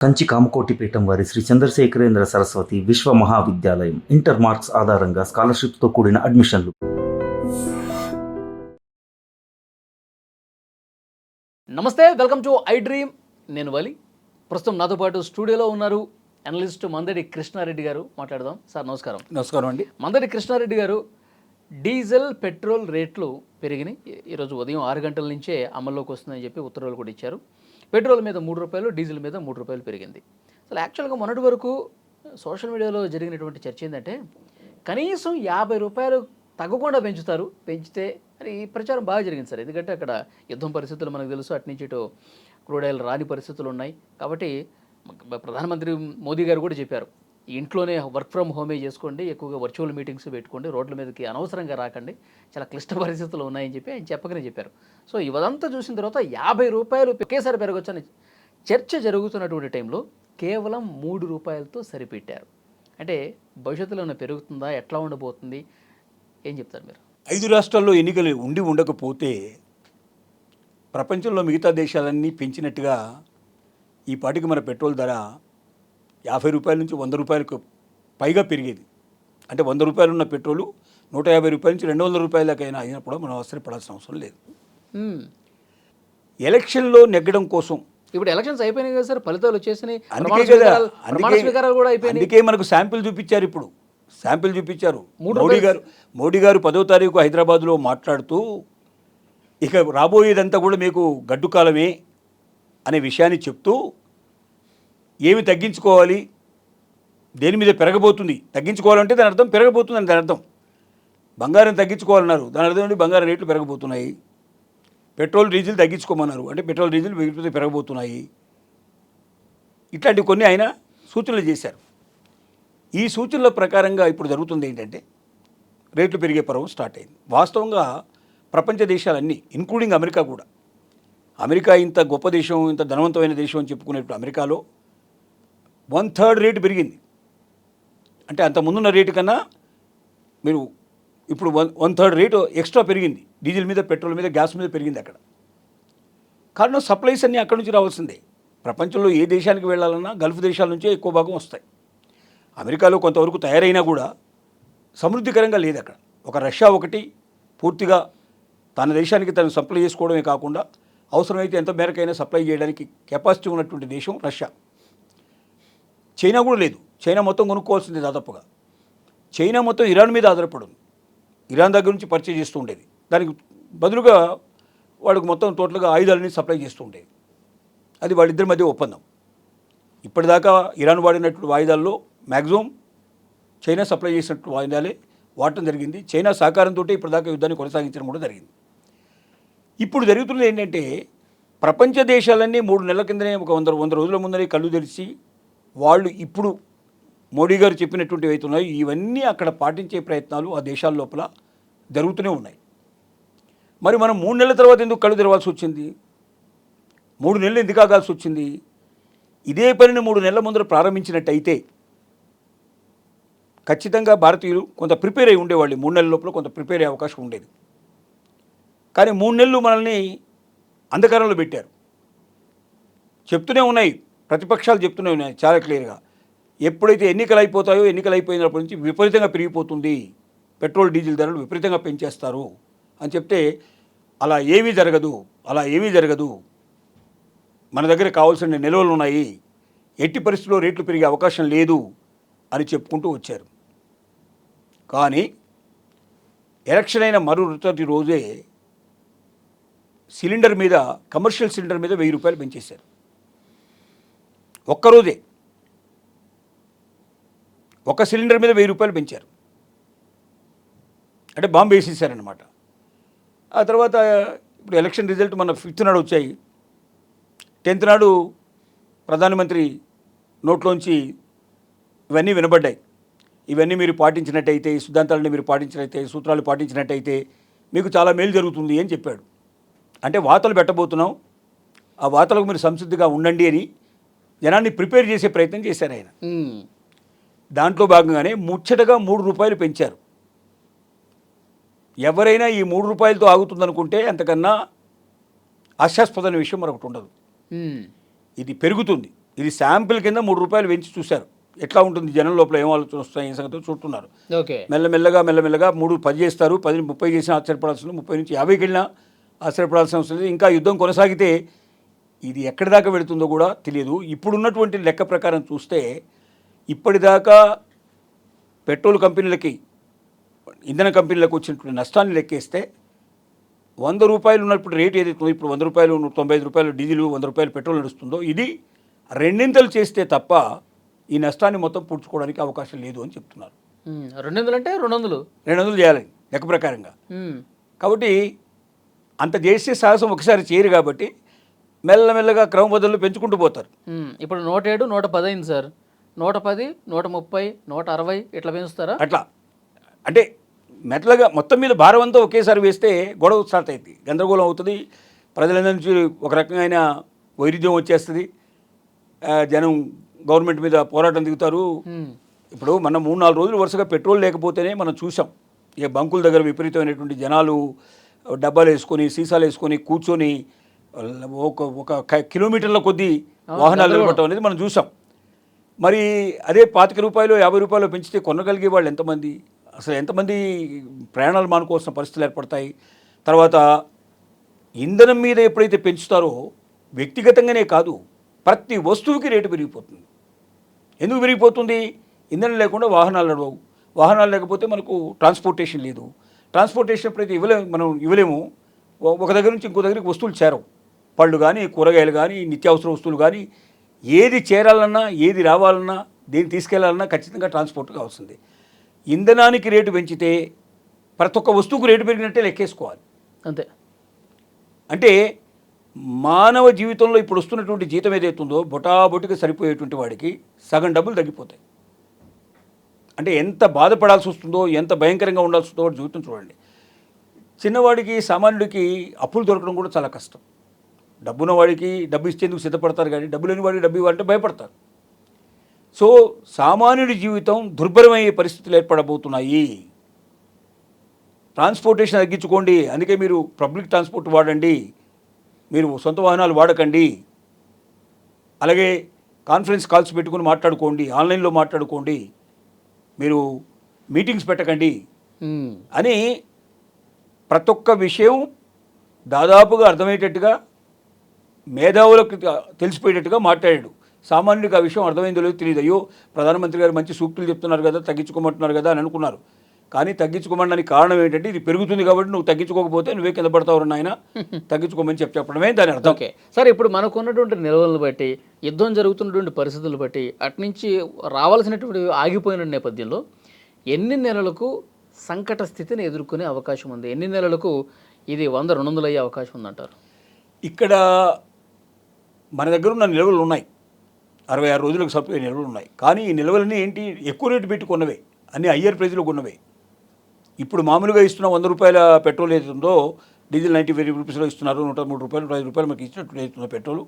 కంచి కామకోటి పీఠం వారి శ్రీ చంద్రశేఖరేంద్ర సరస్వతి విశ్వ మహావిద్యాలయం ఇంటర్ మార్క్స్ ఆధారంగా స్కాలర్షిప్తో కూడిన అడ్మిషన్లు. నమస్తే, వెల్కమ్ టు ఐ డ్రీమ్. నేను వలి. ప్రస్తుతం నాతో పాటు స్టూడియోలో ఉన్నారు అనలిస్ట్ మందడి కృష్ణారెడ్డి గారు. మాట్లాడదాం. సార్ నమస్కారం. నమస్కారం అండి. మందడి కృష్ణారెడ్డి గారు, డీజిల్ పెట్రోల్ రేట్లు పెరిగినాయి. ఈరోజు ఉదయం 6 గంటల నుంచే అమల్లోకి వస్తుందని చెప్పి ఉత్తర్వులు కూడా ఇచ్చారు. పెట్రోల్ మీద 3 రూపాయలు, డీజిల్ మీద 3 రూపాయలు పెరిగింది. అసలు యాక్చువల్గా మొన్నటి వరకు సోషల్ మీడియాలో జరిగినటువంటి చర్చ ఏంటంటే కనీసం 50 రూపాయలు తగ్గకుండా పెంచుతారు, పెంచితే అని ఈ ప్రచారం బాగా జరిగింది సార్. ఎందుకంటే అక్కడ యుద్ధం పరిస్థితులు మనకు తెలుసు, అటు నుంచి ఇటు క్రూడ్ ఆయిల్ రాని పరిస్థితులు ఉన్నాయి. కాబట్టి ప్రధానమంత్రి మోదీ గారు కూడా చెప్పారు, ఇంట్లోనే వర్క్ ఫ్రమ్ హోమే చేసుకోండి, ఎక్కువగా వర్చువల్ మీటింగ్స్ పెట్టుకోండి, రోడ్ల మీదకి అనవసరంగా రాకండి, చాలా క్లిష్ట పరిస్థితులు ఉన్నాయని చెప్పి ఆయన చెప్పకనే చెప్పారు. సో ఇవదంతా చూసిన తర్వాత 50 రూపాయలు ఒకేసారి పెరగొచ్చని చర్చ జరుగుతున్నటువంటి టైంలో కేవలం 3 రూపాయలతో సరిపెట్టారు. అంటే భవిష్యత్తులో పెరుగుతుందా, ఎట్లా ఉండబోతుంది, ఏం చెప్తారు మీరు? 5 రాష్ట్రాల్లో ఎన్నికలు ఉండి ఉండకపోతే ప్రపంచంలో మిగతా దేశాలన్నీ పెంచినట్టుగా ఈ పాటికి మన పెట్రోల్ ధర 50 రూపాయల నుంచి 100 రూపాయలకు పైగా పెరిగేది. అంటే 100 రూపాయలు ఉన్న పెట్రోలు 150 రూపాయల నుంచి 200 రూపాయల దాకా అయినా అయినప్పుడు మనం ఆశ్చర్యపడాల్సిన అవసరం లేదు. ఎలక్షన్లో నెగ్గడం కోసం ఇప్పుడు ఎలక్షన్స్ అయిపోయినాయి కదా సార్, ఫలితాలు వచ్చేసినాయి. అందుకే కదా, అందుకే అందుకే మనకు శాంపిల్ చూపించారు. ఇప్పుడు శాంపిల్ చూపించారు. మోడీ గారు 10వ తారీఖు హైదరాబాద్లో మాట్లాడుతూ ఇక రాబోయేదంతా కూడా మీకు గడ్డు కాలమే అనే విషయాన్ని చెప్తూ ఏమి తగ్గించుకోవాలి, దేని మీద పెరగబోతుంది, తగ్గించుకోవాలంటే దాని అర్థం పెరగబోతుంది అని దాని అర్థం. బంగారం తగ్గించుకోవాలన్నారు, దాని అర్థం ఏంటి, బంగారం రేట్లు పెరగబోతున్నాయి. పెట్రోల్ డీజిల్ తగ్గించుకోమన్నారు, అంటే పెట్రోల్ డీజిల్ పెరగబోతున్నాయి. ఇట్లాంటి కొన్ని ఆయన సూచనలు చేశారు. ఈ సూచనల ప్రకారంగా ఇప్పుడు జరుగుతుంది ఏంటంటే రేట్లు పెరిగే పర్వం స్టార్ట్ అయింది. వాస్తవంగా ప్రపంచ దేశాలన్నీ ఇంక్లూడింగ్ అమెరికా కూడా, అమెరికా ఇంత గొప్ప దేశం, ఇంత ధనవంతమైన దేశం అని చెప్పుకునేప్పుడు అమెరికాలో 1/3 రేటు పెరిగింది. అంటే అంత ముందున్న రేటు కన్నా మీరు ఇప్పుడు 1/3 రేటు ఎక్స్ట్రా పెరిగింది. డీజిల్ మీద, పెట్రోల్ మీద, గ్యాస్ మీద పెరిగింది. అక్కడ కారణం సప్లైస్ అన్నీ అక్కడి నుంచి రావాల్సిందే. ప్రపంచంలో ఏ దేశానికి వెళ్ళాలన్నా గల్ఫ్ దేశాల నుంచే ఎక్కువ భాగం వస్తాయి. అమెరికాలో కొంతవరకు తయారైనా కూడా సమృద్ధికరంగా లేదు అక్కడ. ఒక రష్యా ఒకటి పూర్తిగా తన దేశానికి తను సప్లై చేసుకోవడమే కాకుండా అవసరమైతే ఎంత మేరకైనా సప్లై చేయడానికి కెపాసిటీ ఉన్నటువంటి దేశం రష్యా. చైనా కూడా లేదు. చైనా మొత్తం కొనుక్కోవాల్సింది దాదాపుగా. చైనా మొత్తం ఇరాన్ మీద ఆధారపడింది. ఇరాన్ దగ్గర నుంచి పర్చేజ్ చేస్తూ ఉండేది. దానికి బదులుగా వాళ్ళకు మొత్తం టోటల్గా ఆయుధాలని సప్లై చేస్తూ ఉండేది. అది వాళ్ళిద్దరి మధ్య ఒప్పందం. ఇప్పటిదాకా ఇరాన్ వాడినటువంటి ఆయుధాల్లో మ్యాక్సిమం చైనా సప్లై చేసినట్టు ఆయుధాలే వాడటం జరిగింది. చైనా సహకారంతో ఇప్పటిదాకా యుద్ధాన్ని కొనసాగించడం కూడా జరిగింది. ఇప్పుడు జరుగుతున్నది ఏంటంటే ప్రపంచ దేశాలన్నీ 3 నెలల కిందనే ఒక 100 రోజుల ముందరే కళ్ళు తెరిచి వాళ్ళు ఇప్పుడు మోడీ గారు చెప్పినటువంటివి అవుతున్నాయి, ఇవన్నీ అక్కడ పాటించే ప్రయత్నాలు ఆ దేశాల లోపల జరుగుతూనే ఉన్నాయి. మరి మనం 3 నెలల తర్వాత ఎందుకు కళ్ళు తెరవాల్సి వచ్చింది? 3 నెలలు ఎందుకు ఆగాల్సి వచ్చింది? ఇదే పనిని 3 నెలల ముందర ప్రారంభించినట్టయితే ఖచ్చితంగా భారతీయులు కొంత ప్రిపేర్ అయి ఉండేవాళ్ళు. 3 నెలల లోపల కొంత ప్రిపేర్ అయ్యే అవకాశం ఉండేది. కానీ 3 నెలలు మనల్ని అంధకారంలో పెట్టారు. చెప్తూనే ఉన్నాయి, ప్రతిపక్షాలు చెప్తూనే ఉన్నాయి చాలా క్లియర్గా. ఎప్పుడైతే ఎన్నికలు అయిపోతాయో, ఎన్నికలు అయిపోయినప్పటి నుంచి విపరీతంగా పెరిగిపోతుంది, పెట్రోల్ డీజిల్ ధరలు విపరీతంగా పెంచేస్తారు అని చెప్తే అలా ఏమీ జరగదు, అలా ఏమీ జరగదు, మన దగ్గర కావాల్సిన నిల్వలు ఉన్నాయి, ఎట్టి పరిస్థితుల్లో రేట్లు పెరిగే అవకాశం లేదు అని చెప్పుకుంటూ వచ్చారు. కానీ ఎలక్షన్ అయిన మరుసటి రోజే సిలిండర్ మీద, కమర్షియల్ సిలిండర్ మీద 1000 రూపాయలు పెంచేశారు. ఒక్కరోజే ఒక సిలిండర్ మీద 1000 రూపాయలు పెంచారు. అంటే బాంబు వేసేసారనమాట. ఆ తర్వాత ఇప్పుడు ఎలక్షన్ రిజల్ట్ మన 5th నాడు వచ్చాయి. 10th నాడు ప్రధానమంత్రి నోట్లోంచి ఇవన్నీ వినబడ్డాయి. ఇవన్నీ మీరు పాటించినట్టయితే, ఈ సిద్ధాంతాలని మీరు పాటించినట్టయితే, సూత్రాలు పాటించినట్టయితే మీకు చాలా మేలు జరుగుతుంది అని చెప్పాడు. అంటే వాతలు పెట్టబోతున్నాం, ఆ వాతలకు మీరు సంసిద్ధిగా ఉండండి అని జనాన్ని ప్రిపేర్ చేసే ప్రయత్నం చేశారు ఆయన. దాంట్లో భాగంగానే ముచ్చటగా 3 రూపాయలు పెంచారు. ఎవరైనా ఈ 3 రూపాయలతో ఆగుతుందనుకుంటే అంతకన్నా హాస్యాస్పదమైన విషయం మరొకటి ఉండదు. ఇది పెరుగుతుంది. ఇది శాంపిల్ కింద ₹3 పెంచి చూశారు. ఎట్లా ఉంటుంది జనం లోపల ఏం ఆలోచన వస్తాయి ఈ సంగతి చూస్తున్నారు. ఓకే. మెల్లమెల్లగా 10 చేస్తారు, 10 30 చేసినా ఆశ్చర్యపడాల్సిన, 30 నుంచి 50కి వెళ్ళినా ఆశ్చర్యపడాల్సిన అవసరం లేదు. ఇంకా యుద్ధం కొనసాగితే ఇది ఎక్కడి దాకా వెళుతుందో కూడా తెలియదు. ఇప్పుడున్నటువంటి లెక్క ప్రకారం చూస్తే ఇప్పటిదాకా పెట్రోల్ కంపెనీలకి, ఇంధన కంపెనీలకు వచ్చినటువంటి నష్టాన్ని లెక్కేస్తే ₹100 ఉన్నప్పుడు రేటు ఏదైతుందో, ఇప్పుడు ₹100, ₹95 డీజిల్, ₹100 పెట్రోల్ నడుస్తుందో, ఇది రెండింతలు చేస్తే తప్ప ఈ నష్టాన్ని మొత్తం పూడ్చుకోవడానికి అవకాశం లేదు అని చెప్తున్నారు. 200 అంటే 200 చేయాలి లెక్క ప్రకారంగా. కాబట్టి అంత చేసే సాహసం ఒకసారి చేయరు కాబట్టి మెల్లమెల్లగా క్రమబద్ధంలో పెంచుకుంటూ పోతారు. ఇప్పుడు 107, 110 అయింది సార్. 110, 130, 160 ఇట్లా పెంచుతారా? అట్లా అంటే మెట్లగా మొత్తం మీద భారం అంతా ఒకేసారి వేస్తే గొడవ స్టార్ట్ అవుతుంది, గందరగోళం అవుతుంది, ప్రజలందరి నుంచి ఒక రకమైన వైరుధ్యం వచ్చేస్తుంది, జనం గవర్నమెంట్ మీద పోరాటం దిగుతారు. ఇప్పుడు మనం 3-4 రోజులు వరుసగా పెట్రోల్ లేకపోతేనే మనం చూసాం. ఇక బంకుల దగ్గర విపరీతమైనటువంటి జనాలు డబ్బాలు వేసుకొని, సీసాలు వేసుకొని కూర్చొని ఒక కిలోమీటర్ల కొద్దీ వాహనాలు నిలబడటం అనేది మనం చూసాం. మరి అదే ₹25, ₹50 పెంచితే కొనగలిగే వాళ్ళు ఎంతమంది? అసలు ఎంతమంది ప్రయాణాలు మానుకోవాల్సిన పరిస్థితులు ఏర్పడతాయి? తర్వాత ఇంధనం మీద ఎప్పుడైతే పెంచుతారో వ్యక్తిగతంగానే కాదు, ప్రతి వస్తువుకి రేటు పెరిగిపోతుంది. ఎందుకు పెరిగిపోతుంది? ఇంధనం లేకుండా వాహనాలు నడవవు, వాహనాలు లేకపోతే మనకు ట్రాన్స్పోర్టేషన్ లేదు, ట్రాన్స్పోర్టేషన్ ఎప్పుడైతే మనం ఇవ్వలేము, ఒక దగ్గర నుంచి ఇంకో దగ్గరికి వస్తువులు చేరవు. పళ్ళు కానీ, కూరగాయలు కానీ, నిత్యావసర వస్తువులు కానీ, ఏది చేరాలన్నా, ఏది రావాలన్నా, దేన్ని తీసుకెళ్లాలన్నా ఖచ్చితంగా ట్రాన్స్పోర్ట్ కావాల్సింది. ఇంధనానికి రేటు పెంచితే ప్రతి ఒక్క వస్తువుకు రేటు పెరిగినట్టే లెక్కేసుకోవాలి. అంతే. అంటే మానవ జీవితంలో ఇప్పుడు వస్తున్నటువంటి జీతం ఏదైతుందో బొటాబొటికి సరిపోయేటువంటి వాడికి సగం డబ్బులు తగ్గిపోతాయి. అంటే ఎంత బాధపడాల్సి వస్తుందో, ఎంత భయంకరంగా ఉండాల్సి వస్తుందో జీవితం చూడండి. చిన్నవాడికి, సామాన్యుడికి అప్పులు దొరకడం కూడా చాలా కష్టం. డబ్బున్న వాడికి డబ్బు ఇచ్చేందుకు సిద్ధపడతారు, కానీ డబ్బు లేని వాడికి డబ్బు ఇవ్వాలంటే భయపడతారు. సో సామాన్యుడి జీవితం దుర్భరమయ్యే పరిస్థితులు ఏర్పడబోతున్నాయి. ట్రాన్స్పోర్టేషన్ తగ్గించుకోండి, అందుకే మీరు పబ్లిక్ ట్రాన్స్పోర్ట్ వాడండి, మీరు సొంత వాహనాలు వాడకండి, అలాగే కాన్ఫరెన్స్ కాల్స్ పెట్టుకుని మాట్లాడుకోండి, ఆన్లైన్లో మాట్లాడుకోండి, మీరు మీటింగ్స్ పెట్టకండి అని ప్రతి ఒక్క విషయం దాదాపుగా అర్థమయ్యేటట్టుగా, మేధావులకు తెలిసిపోయేటట్టుగా మాట్లాడాడు. సామాన్యుడికి ఆ విషయం అర్థమైందో లేదో తెలియదు. అయ్యో ప్రధానమంత్రి గారు మంచి సూక్తులు చెప్తున్నారు కదా, తగ్గించుకోమంటున్నారు కదా అని అనుకున్నారు. కానీ తగ్గించుకోమనడానికి కారణం ఏంటంటే ఇది పెరుగుతుంది కాబట్టి, నువ్వు తగ్గించుకోకపోతే నువ్వే కింద పడతావు నాయన, తగ్గించుకోమని చెప్పడమే దాని అర్థం. ఓకే సార్, ఇప్పుడు మనకున్నటువంటి నిల్వలను బట్టి, యుద్ధం జరుగుతున్నటువంటి పరిస్థితులు బట్టి, అట్నుంచి రావాల్సినటువంటి ఆగిపోయిన నేపథ్యంలో ఎన్ని నెలలకు సంకట స్థితిని ఎదుర్కొనే అవకాశం ఉంది? ఎన్ని నెలలకు ఇది 100-200 అయ్యే అవకాశం ఉందంటారు? ఇక్కడ మన దగ్గర ఉన్న నిల్వలు ఉన్నాయి, 66 రోజులకు సరిపోయే నిల్వలు ఉన్నాయి. కానీ ఈ నిల్వలన్నీ ఏంటి? ఎక్కువ రేటు పెట్టి కొన్నవే, అన్నీ హయ్యర్ ప్రైజ్లో కొన్నవే. ఇప్పుడు మామూలుగా ఇస్తున్న ₹100 పెట్రోల్ ఏదైతుందో, డీజిల్ 95 రూపీస్లో ఇస్తున్నారు, ₹103, ₹105 మనకి ఇచ్చినట్టు అవుతున్న పెట్రోల్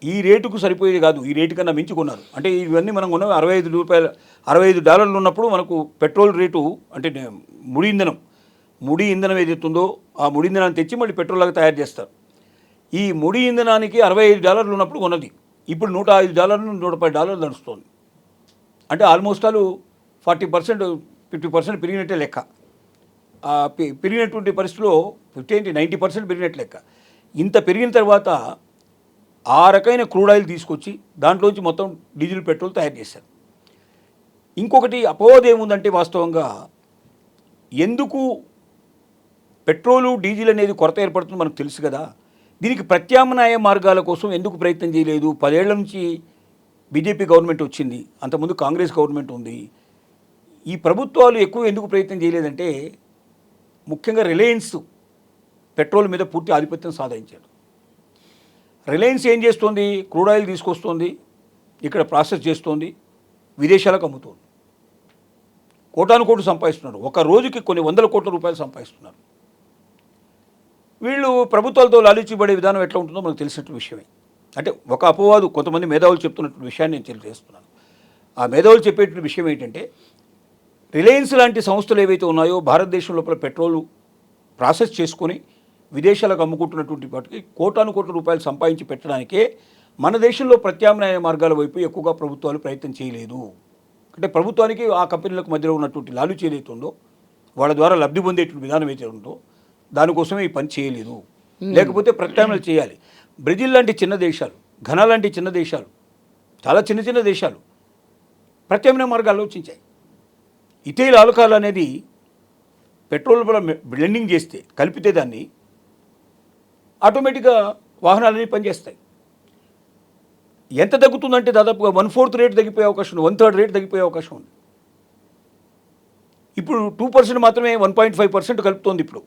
ఈ రేటుకు సరిపోయేది కాదు, ఈ రేటు కన్నా మించి కొన్నారు. అంటే ఇవన్నీ మనం కొన్నవి $65 ఉన్నప్పుడు మనకు పెట్రోల్ రేటు, అంటే ముడి ఇంధనం ఏదైతుందో ఆ ముడి ఇంధనాన్ని తెచ్చి మళ్ళీ పెట్రోల్ లాగా తయారు చేస్తారు. ఈ ముడి ఇంధనానికి $65 ఉన్నప్పుడు కొన్నది ఇప్పుడు $105, $110 నడుస్తుంది. అంటే ఆల్మోస్ట్ 40%, 50% పెరిగినట్టే లెక్క. పెరిగినటువంటి పరిస్థితిలో 90% పెరిగినట్టు లెక్క. ఇంత పెరిగిన తర్వాత ఆ రకమైన క్రూడ్ ఆయిల్ తీసుకొచ్చి దాంట్లోంచి మొత్తం డీజిల్, పెట్రోల్ తయారు చేశారు. ఇంకొకటి అపోహ ఏముందంటే, వాస్తవంగా ఎందుకు పెట్రోలు, డీజిల్ అనేది కొరత ఏర్పడుతుంది మనకు తెలుసు కదా, దీనికి ప్రత్యామ్నాయ మార్గాల కోసం ఎందుకు ప్రయత్నం చేయలేదు? 10 ఏళ్ల నుంచి బీజేపీ గవర్నమెంట్ వచ్చింది, అంతకుముందు కాంగ్రెస్ గవర్నమెంట్ ఉంది. ఈ ప్రభుత్వాలు ఎక్కువ ఎందుకు ప్రయత్నం చేయలేదంటే, ముఖ్యంగా రిలయన్స్ పెట్రోల్ మీద పూర్తి ఆధిపత్యం సాధించాడు. రిలయన్స్ ఏం చేస్తోంది? క్రూడ్ ఆయిల్ తీసుకొస్తోంది, ఇక్కడ ప్రాసెస్ చేస్తోంది, విదేశాలకు అమ్ముతోంది. కోటాను కోట్లు సంపాదిస్తున్నారు, ఒక రోజుకి కొన్ని ₹100 కోట్ల సంపాదిస్తున్నారు. వీళ్ళు ప్రభుత్వాలతో లాలించబడే విధానం ఎట్లా ఉంటుందో మనకు తెలిసినట్టు విషయమే. అంటే ఒక అపవాదు, కొంతమంది మేధావులు చెప్తున్నటువంటి విషయాన్ని నేను తెలియజేస్తున్నాను. ఆ మేధావులు చెప్పేటువంటి విషయం ఏంటంటే, రిలయన్స్ లాంటి సంస్థలు ఏవైతే ఉన్నాయో భారతదేశం లోపల పెట్రోలు ప్రాసెస్ చేసుకొని విదేశాలకు అమ్ముకుంటున్నటువంటి వాటికి కోటాను కోట్ల రూపాయలు సంపాదించి పెట్టడానికే మన దేశంలో ప్రత్యామ్నాయ మార్గాల వైపు ఎక్కువగా ప్రభుత్వాలు ప్రయత్నం చేయలేదు. అంటే ప్రభుత్వానికి ఆ కంపెనీలకు మధ్యలో ఉన్నటువంటి లాలూచి ఏదైతే ఉందో, వాళ్ళ ద్వారా లబ్ధి పొందేటువంటి విధానం అయితే ఉందో దానికోసమే ఈ పని చేయలేదు. లేకపోతే ప్రత్యామ్నాయాలు చేయాలి. బ్రెజిల్ లాంటి చిన్న దేశాలు, ఘనా లాంటి చిన్న దేశాలు, చాలా చిన్న చిన్న దేశాలు ప్రత్యామ్నాయ మార్గాలు ఆలోచించాయి. ఇథైల్ ఆల్కహాల్ అనేది పెట్రోల్ బ్లెండింగ్ చేస్తే, కలిపితే దాన్ని ఆటోమేటిక్గా వాహనాలన్నీ పనిచేస్తాయి. ఎంత తగ్గుతుందంటే దాదాపుగా 1/4 రేట్ తగ్గిపోయే అవకాశం ఉంది, 1/3 రేట్ తగ్గిపోయే అవకాశం ఉంది. ఇప్పుడు 2% మాత్రమే 1.5% కలుపుతోంది. ఇప్పుడు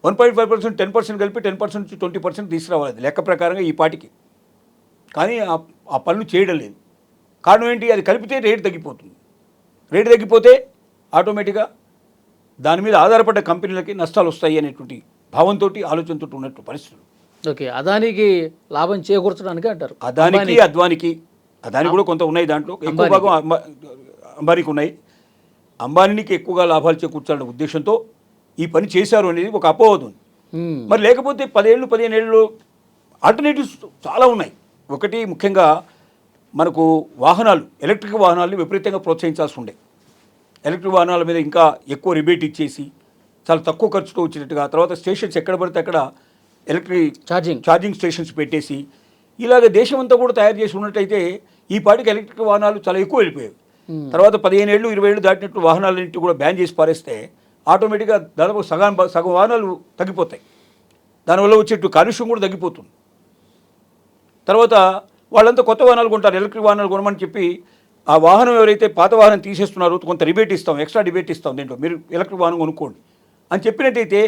1.5% 10% కలిపి 10% నుంచి 20% తీసుకురావాలి లెక్క ప్రకారంగా ఈ పాటికి. కానీ ఆ పనులు చేయడం లేదు. కారణం ఏంటి? అది కలిపితే రేటు తగ్గిపోతుంది. రేటు తగ్గిపోతే ఆటోమేటిక్గా దాని మీద ఆధారపడ్డ కంపెనీలకి నష్టాలు వస్తాయి అనేటువంటి భావంతో, ఆలోచనతో ఉన్నట్టు పరిస్థితులు. ఓకే, అదానికి లాభం చేకూర్చడానికి అంటారు. అదాని కూడా కొంత ఉన్నాయి, దాంట్లో ఎక్కువ భాగం అంబానీకి ఉన్నాయి. అంబానీకి ఎక్కువగా లాభాలు చేకూర్చాలనే ఉద్దేశంతో ఈ పని చేశారు అనేది ఒక అపోహ ఉంది. మరి లేకపోతే 10-15 ఏళ్ళు ఆల్టర్నేటివ్స్ చాలా ఉన్నాయి. ఒకటి ముఖ్యంగా మనకు వాహనాలు, ఎలక్ట్రిక్ వాహనాలని విపరీతంగా ప్రోత్సహించాల్సి ఉండే. ఎలక్ట్రిక్ వాహనాల మీద ఇంకా ఎక్కువ రిబేట్ ఇచ్చేసి చాలా తక్కువ ఖర్చుతో వచ్చినట్టుగా, తర్వాత స్టేషన్స్ ఎక్కడ పడితే అక్కడ ఎలక్ట్రిక్ ఛార్జింగ్ స్టేషన్స్ పెట్టేసి ఇలాగ దేశం అంతా కూడా తయారు చేసి ఉన్నట్టయితే ఈ పాటికి ఎలక్ట్రిక్ వాహనాలు చాలా ఎక్కువ వెళ్ళిపోయాయి. తర్వాత 15 ఏళ్ళు 20 ఏళ్ళు దాటినట్టు వాహనాలన్నింటి కూడా బ్యాన్ చేసి పారేస్తే ఆటోమేటిక్గా దాదాపు సగం వాహనాలు తగ్గిపోతాయి. దానివల్ల వచ్చేట్టు కాలుష్యం కూడా తగ్గిపోతుంది. తర్వాత వాళ్ళంతా కొత్త వాహనాలు కొంటారు, ఎలక్ట్రిక్ వాహనాలు కొనమని చెప్పి ఆ వాహనం ఎవరైతే పాత వాహనం తీసేస్తున్నారో కొంత రిబేట్ ఇస్తాం, ఎక్స్ట్రా రిబేట్ ఇస్తాం, దీంట్లో మీరు ఎలక్ట్రిక్ వాహనం కొనుక్కోండి అని చెప్పినట్టయితే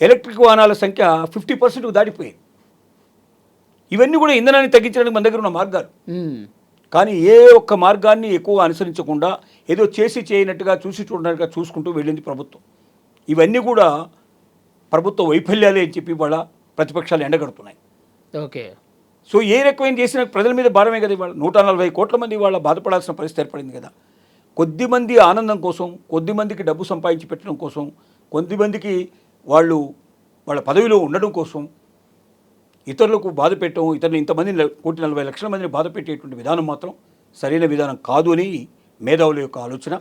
ఎలక్ట్రిక్ వాహనాల సంఖ్య 50% దాటిపోయింది. ఇవన్నీ కూడా ఇంధనాన్ని తగ్గించడానికి మన దగ్గర ఉన్న మార్గాలు. కానీ ఏ ఒక్క మార్గాన్ని ఎక్కువ అనుసరించకుండా ఏదో చేసి చేయనట్టుగా, చూసి చూడనట్టుగా చూసుకుంటూ వెళ్ళింది ప్రభుత్వం. ఇవన్నీ కూడా ప్రభుత్వ వైఫల్యాలే అని చెప్పి వాళ్ళ ప్రతిపక్షాలు ఎండగడుతున్నాయి. ఓకే, సో ఏ రకమైన చేసిన ప్రజల మీద భారమే కదా. ఇవాళ 140 కోట్ల మంది వాళ్ళ బాధపడాల్సిన పరిస్థితి ఏర్పడింది కదా. కొద్దిమంది ఆనందం కోసం, కొద్దిమందికి డబ్బు సంపాదించి పెట్టడం కోసం, కొద్దిమందికి వాళ్ళ పదవిలో ఉండడం కోసం ఇతరులకు బాధ పెట్టడం, ఇతరులు ఇంతమందిని 1,40,00,000 మందిని బాధ పెట్టేటువంటి విధానం మాత్రం సరైన విధానం కాదు అని మేధావుల యొక్క ఆలోచన.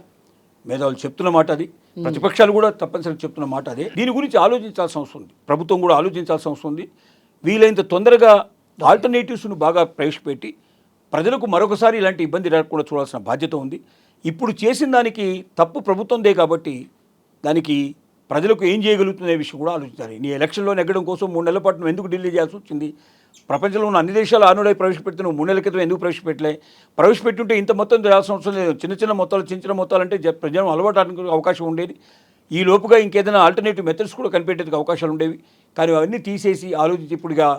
మేధావులు చెప్తున్న మాట అది, ప్రతిపక్షాలు కూడా తప్పనిసరిగా చెప్తున్న మాట అదే. దీని గురించి ఆలోచించాల్సిన అవసరం ఉంది, ప్రభుత్వం కూడా ఆలోచించాల్సిన అవసరం ఉంది. వీలైనంత తొందరగా ఆల్టర్నేటివ్స్ను బాగా ప్రవేశపెట్టి ప్రజలకు మరొకసారి ఇలాంటి ఇబ్బంది రాకుండా చూడాల్సిన బాధ్యత ఉంది. ఇప్పుడు చేసిన దానికి తప్పు ప్రభుత్వందే కాబట్టి దానికి ప్రజలకు ఏం చేయగలుగుతున్న విషయం కూడా ఆలోచించాలి. నీ ఎలక్షన్లో నెగ్గడం కోసం 3 నెలల పాటు ఎందుకు ఢిల్లీ చేయాల్సి వచ్చింది? ప్రపంచంలో ఉన్న అన్ని దేశాలు ఆనుడై ప్రవేశపెడుతున్న 3 నెలల క్రితం ఎందుకు ప్రవేశపెట్టలే? ప్రవేశపెట్టుంటే ఇంత మొత్తం చేయాల్సిన అవసరం లేదు. చిన్న మొత్తాలు అంటే ప్రజలు అలవాటానికి అవకాశం ఉండేది. ఈ లోపుగా ఇంకేదైనా ఆల్టర్నేటివ్ మెథడ్స్ కూడా కనిపెట్టేందుకు అవకాశాలు ఉండేవి. కానీ అవన్నీ తీసేసి ఆలోచించి ఇప్పుడుగా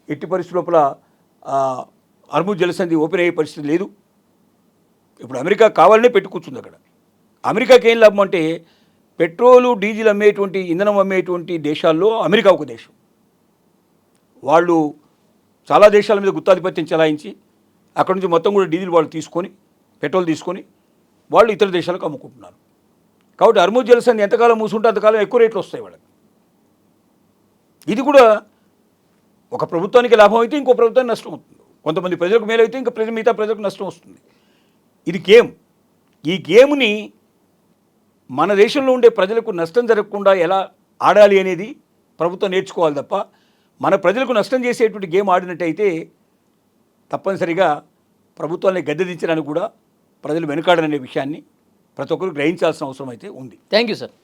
ఎట్టి పరిస్థితి లోపల హర్ముజ్ జలసంధి ఓపెన్ అయ్యే పరిస్థితి లేదు. ఇప్పుడు అమెరికా కావాలనే పెట్టి కూర్చుంది అక్కడ. అమెరికాకి ఏం లాభం అంటే పెట్రోలు డీజిల్ అమ్మేటువంటి, ఇంధనం అమ్మేటువంటి దేశాల్లో అమెరికా ఒక దేశం. వాళ్ళు చాలా దేశాల మీద గుత్తాధిపత్యం చెలాయించి అక్కడ నుంచి మొత్తం కూడా డీజిల్ వాళ్ళు తీసుకొని, పెట్రోల్ తీసుకొని వాళ్ళు ఇతర దేశాలకు అమ్ముకుంటున్నారు. కాబట్టి హర్ముజ్ జలసంధి ఎంతకాలం మూసుకుంటే అంతకాలం ఎక్కువ రేట్లు వస్తాయి వాళ్ళకి. ఇది కూడా ఒక ప్రభుత్వానికి లాభం అయితే ఇంకో ప్రభుత్వానికి నష్టం అవుతుంది. కొంతమంది ప్రజలకు మేలు అయితే ఇంకా మిగతా ప్రజలకు నష్టం వస్తుంది. ఇది గేమ్. ఈ గేమ్ని మన దేశంలో ఉండే ప్రజలకు నష్టం జరగకుండా ఎలా ఆడాలి అనేది ప్రభుత్వం నేర్చుకోవాలి తప్ప, మన ప్రజలకు నష్టం చేసేటువంటి గేమ్ ఆడినట్టయితే తప్పనిసరిగా ప్రభుత్వాన్ని గద్దెదించడానికి కూడా ప్రజలు వెనుకాడననే విషయాన్ని ప్రతి ఒక్కరు గ్రహించాల్సిన అవసరం అయితే ఉంది. Thank you sir.